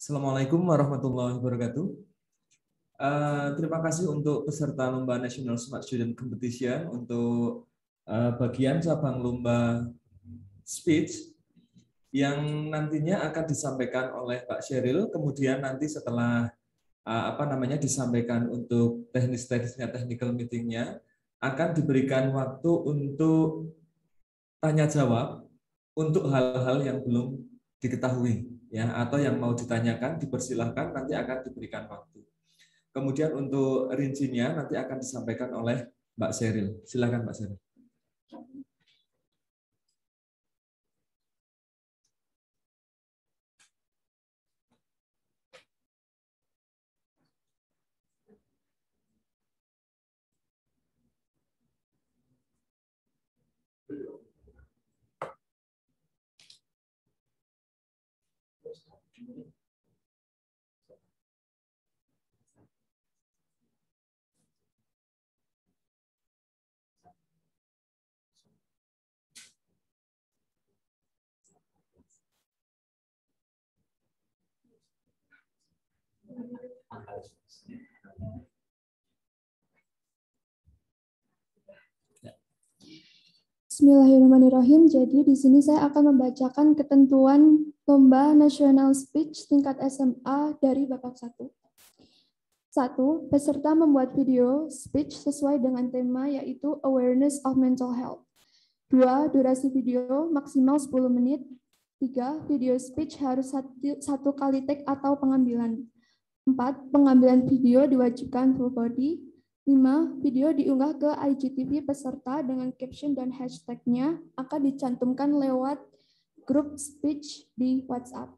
Assalamualaikum warahmatullahi wabarakatuh. Terima kasih untuk peserta Lomba National Smart Student Competition untuk bagian cabang lomba speech yang nantinya akan disampaikan oleh Pak Sheryl. Kemudian nanti setelah disampaikan untuk teknis-teknisnya, technical meetingnya, akan diberikan waktu untuk tanya jawab untuk hal-hal yang belum diketahui ya, atau yang mau ditanyakan dipersilahkan, nanti akan diberikan waktu. Kemudian untuk rincinya nanti akan disampaikan oleh Mbak Sheryl. Silakan Mbak Sheryl. Bismillahirrahmanirrahim. Jadi di sini saya akan membacakan ketentuan Lomba National Speech tingkat SMA dari babak 1. 1. Peserta membuat video speech sesuai dengan tema yaitu Awareness of Mental Health. 2. Durasi video maksimal 10 menit. 3. Video speech harus satu kali take atau pengambilan. 4. Pengambilan video diwajibkan full body. 5. Video diunggah ke IGTV peserta dengan caption dan hashtag-nya akan dicantumkan lewat grup speech di WhatsApp.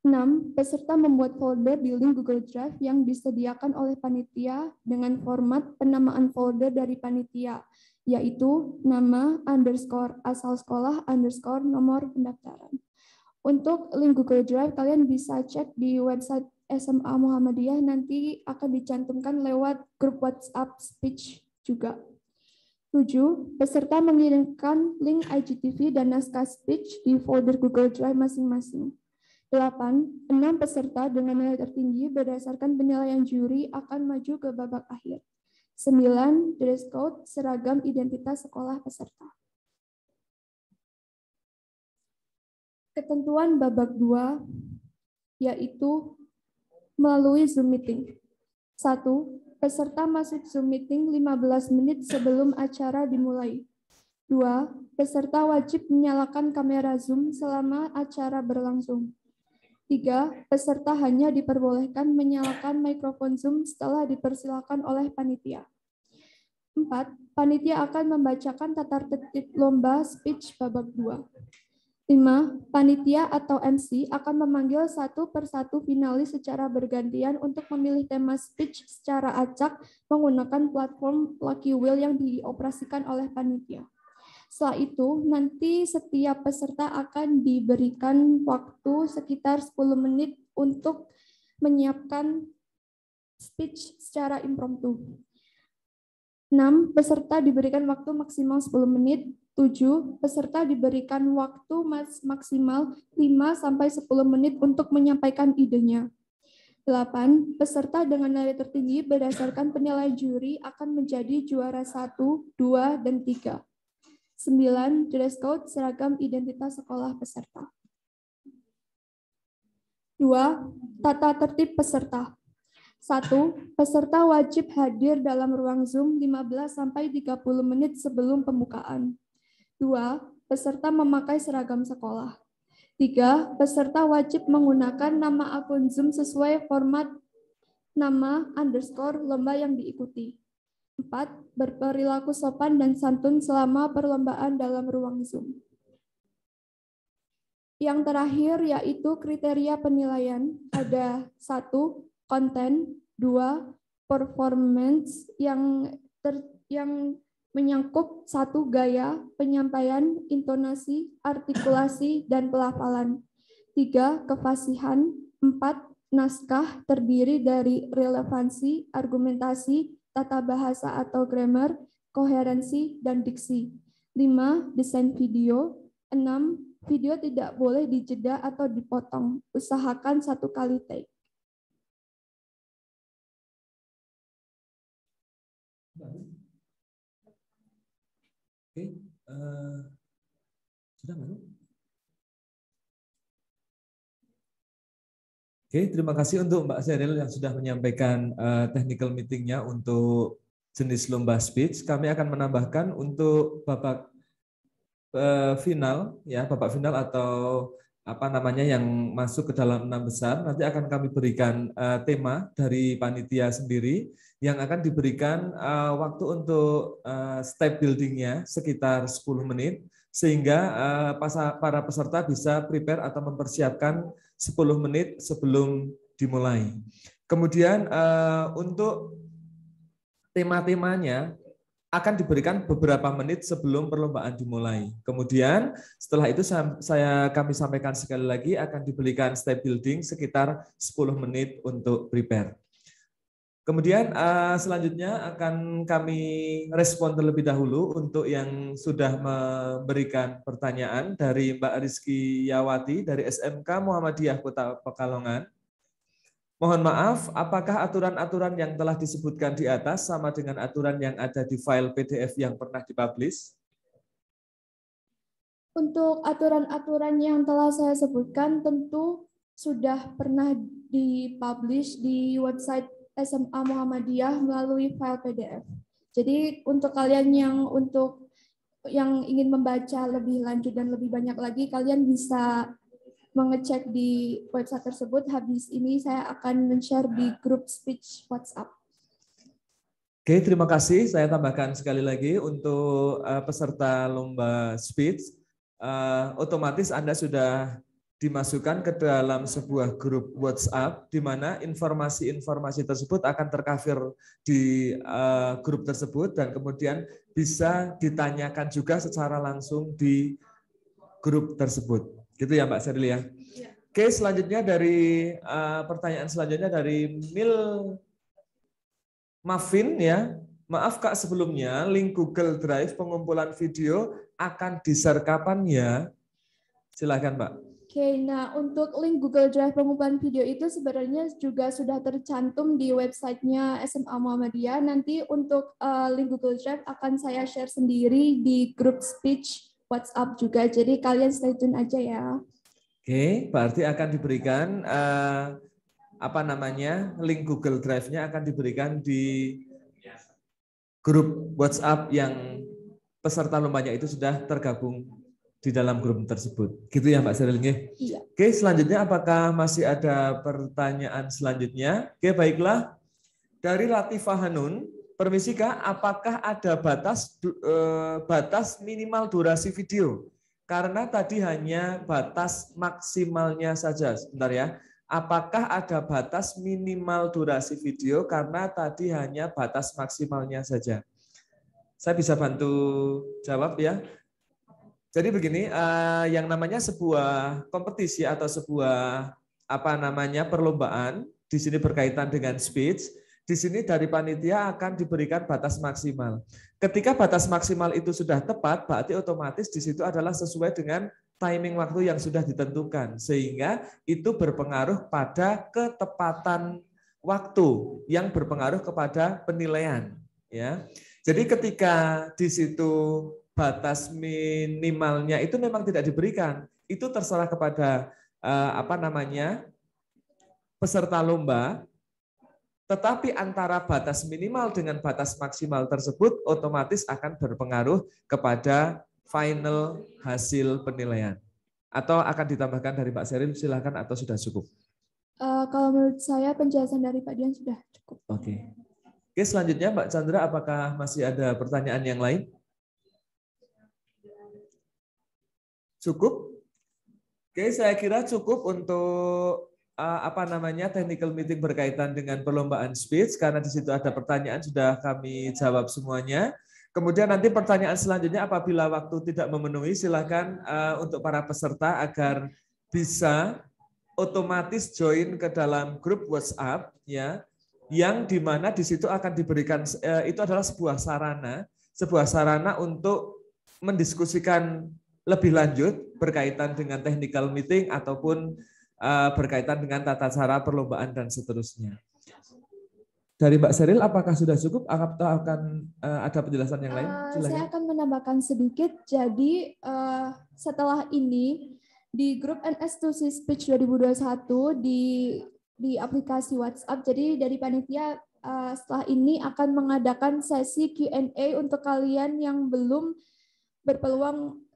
6. Peserta membuat folder di link Google Drive yang disediakan oleh panitia dengan format penamaan folder dari panitia, yaitu nama _ asal sekolah _ nomor pendaftaran. Untuk link Google Drive, kalian bisa cek di website SMA Muhammadiyah, nanti akan dicantumkan lewat grup WhatsApp speech juga. 7. Peserta mengirimkan link IGTV dan naskah speech di folder Google Drive masing-masing. 8. 6 peserta dengan nilai tertinggi berdasarkan penilaian juri akan maju ke babak akhir. 9. Dress code seragam identitas sekolah peserta. Ketentuan babak 2 yaitu melalui Zoom meeting. 1. Peserta masuk Zoom meeting 15 menit sebelum acara dimulai. 2. Peserta wajib menyalakan kamera Zoom selama acara berlangsung. 3. Peserta hanya diperbolehkan menyalakan mikrofon Zoom setelah dipersilakan oleh panitia. 4. Panitia akan membacakan tata tertib lomba speech babak 2. 5. Panitia atau MC akan memanggil satu persatu finalis secara bergantian untuk memilih tema speech secara acak menggunakan platform Lucky Wheel yang dioperasikan oleh panitia. Setelah itu, nanti setiap peserta akan diberikan waktu sekitar 10 menit untuk menyiapkan speech secara impromptu. 6. Peserta diberikan waktu maksimal 10 menit. 7. Peserta diberikan waktu maksimal 5-10 menit untuk menyampaikan idenya. 8. Peserta dengan nilai tertinggi berdasarkan penilaian juri akan menjadi juara 1, 2, dan 3. 9. Dress code seragam identitas sekolah peserta. 2. Tata tertib peserta. 1. Peserta wajib hadir dalam ruang Zoom 15-30 menit sebelum pembukaan. 2. Peserta memakai seragam sekolah. 3. Peserta wajib menggunakan nama akun Zoom sesuai format nama _ lomba yang diikuti. 4. Berperilaku sopan dan santun selama perlombaan dalam ruang Zoom. Yang terakhir yaitu kriteria penilaian. Ada 1. Konten, 2. Performance yang menyangkut 1. Gaya, penyampaian, intonasi, artikulasi, dan pelafalan. 3. Kefasihan. 4. Naskah terdiri dari relevansi, argumentasi, tata bahasa atau grammar, koherensi, dan diksi. 5. Desain video. 6. video tidak boleh dijeda atau dipotong. Usahakan 1 kali take. Oke, sudah Mbak? Oke, terima kasih untuk Mbak Sheryl yang sudah menyampaikan technical meeting-nya untuk jenis lomba speech. Kami akan menambahkan untuk babak final, ya babak final atau apa namanya yang masuk ke dalam 6 besar. Nanti akan kami berikan tema dari panitia sendiri yang akan diberikan waktu untuk step building-nya sekitar 10 menit sehingga para peserta bisa prepare atau mempersiapkan 10 menit sebelum dimulai. Kemudian untuk tema-temanya akan diberikan beberapa menit sebelum perlombaan dimulai. Kemudian setelah itu kami sampaikan sekali lagi akan diberikan step building sekitar 10 menit untuk prepare. Kemudian selanjutnya akan kami respon terlebih dahulu untuk yang sudah memberikan pertanyaan dari Mbak Rizky Yawati dari SMK Muhammadiyah Kota Pekalongan. Mohon maaf, apakah aturan-aturan yang telah disebutkan di atas sama dengan aturan yang ada di file PDF yang pernah dipublish? Untuk aturan-aturan yang telah saya sebutkan tentu sudah pernah dipublish di website SMA Muhammadiyah melalui file PDF. Jadi untuk kalian yang ingin membaca lebih lanjut dan lebih banyak lagi, kalian bisa mengecek di website tersebut. Habis ini saya akan men-share di grup speech WhatsApp. Oke, terima kasih. Saya tambahkan sekali lagi untuk peserta lomba speech, otomatis Anda sudah dimasukkan ke dalam sebuah grup WhatsApp di mana informasi-informasi tersebut akan tercover di grup tersebut dan kemudian bisa ditanyakan juga secara langsung di grup tersebut. Gitu ya Mbak Sheryl ya? Ya. Oke, selanjutnya dari pertanyaan selanjutnya dari Mil Mavin ya. Maaf Kak, sebelumnya link Google Drive pengumpulan video akan di-share kapan ya? Silakan Mbak. Oke, nah untuk link Google Drive pengumpulan video itu sebenarnya juga sudah tercantum di websitenya SMA Muhammadiyah. Nanti untuk link Google Drive akan saya share sendiri di grup speech WhatsApp juga. Jadi kalian stay tune aja ya. Oke, berarti akan diberikan link Google Drive-nya akan diberikan di grup WhatsApp yang peserta lombanya itu sudah tergabung di dalam grup tersebut. Gitu ya Mbak Sheryl? Iya. Oke, selanjutnya apakah masih ada pertanyaan selanjutnya? Oke, baiklah. Dari Latifah Hanun, permisi Kak, apakah ada batas minimal durasi video? Karena tadi hanya batas maksimalnya saja. Sebentar ya. Apakah ada batas minimal durasi video? Karena tadi hanya batas maksimalnya saja. Saya bisa bantu jawab ya. Jadi begini, yang namanya sebuah kompetisi atau sebuah perlombaan di sini berkaitan dengan speech. Di sini dari panitia akan diberikan batas maksimal. Ketika batas maksimal itu sudah tepat, berarti otomatis di situ adalah sesuai dengan timing waktu yang sudah ditentukan, sehingga itu berpengaruh pada ketepatan waktu yang berpengaruh kepada penilaian. Ya, jadi ketika di situ batas minimalnya itu memang tidak diberikan, itu terserah kepada peserta lomba. Tetapi antara batas minimal dengan batas maksimal tersebut otomatis akan berpengaruh kepada final hasil penilaian. Atau akan ditambahkan dari Pak Sheryl, silakan atau sudah cukup? Kalau menurut saya penjelasan dari Pak Dian sudah cukup. Oke. Oke, selanjutnya Mbak Chandra, apakah masih ada pertanyaan yang lain? Cukup? Oke, saya kira cukup untuk technical meeting berkaitan dengan perlombaan speech, karena di situ ada pertanyaan sudah kami jawab semuanya. Kemudian nanti pertanyaan selanjutnya apabila waktu tidak memenuhi, silakan untuk para peserta agar bisa otomatis join ke dalam grup WhatsApp ya, yang dimana di situ akan diberikan itu adalah sebuah sarana untuk mendiskusikan lebih lanjut berkaitan dengan technical meeting ataupun berkaitan dengan tata cara perlombaan dan seterusnya. Dari Mbak Seril, apakah sudah cukup atau akan ada penjelasan yang lain? Saya akan menambahkan sedikit. Jadi setelah ini di grup NS2C Speech 2021 di aplikasi WhatsApp, jadi dari panitia setelah ini akan mengadakan sesi Q&A untuk kalian yang belum berpeluang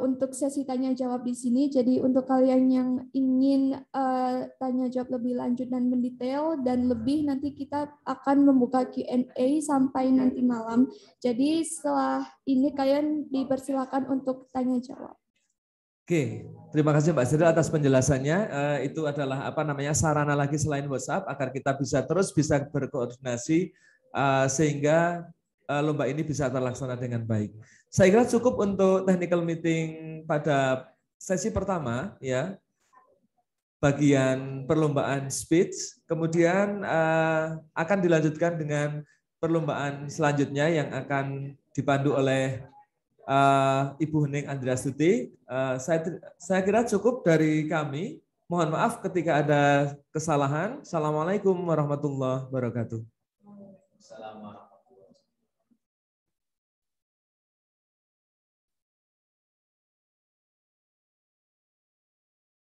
untuk sesi tanya jawab di sini. Jadi untuk kalian yang ingin tanya jawab lebih lanjut dan mendetail dan lebih, nanti kita akan membuka Q&A sampai nanti malam. Jadi setelah ini kalian dipersilakan untuk tanya jawab. Oke, terima kasih Mbak Seril atas penjelasannya. Itu adalah sarana lagi selain WhatsApp agar kita bisa berkoordinasi sehingga lomba ini bisa terlaksana dengan baik. Saya kira cukup untuk technical meeting pada sesi pertama, ya, bagian perlombaan speech. Kemudian akan dilanjutkan dengan perlombaan selanjutnya yang akan dipandu oleh Ibu Hening Andrastuti. Saya kira cukup dari kami. Mohon maaf ketika ada kesalahan. Assalamualaikum warahmatullahi wabarakatuh.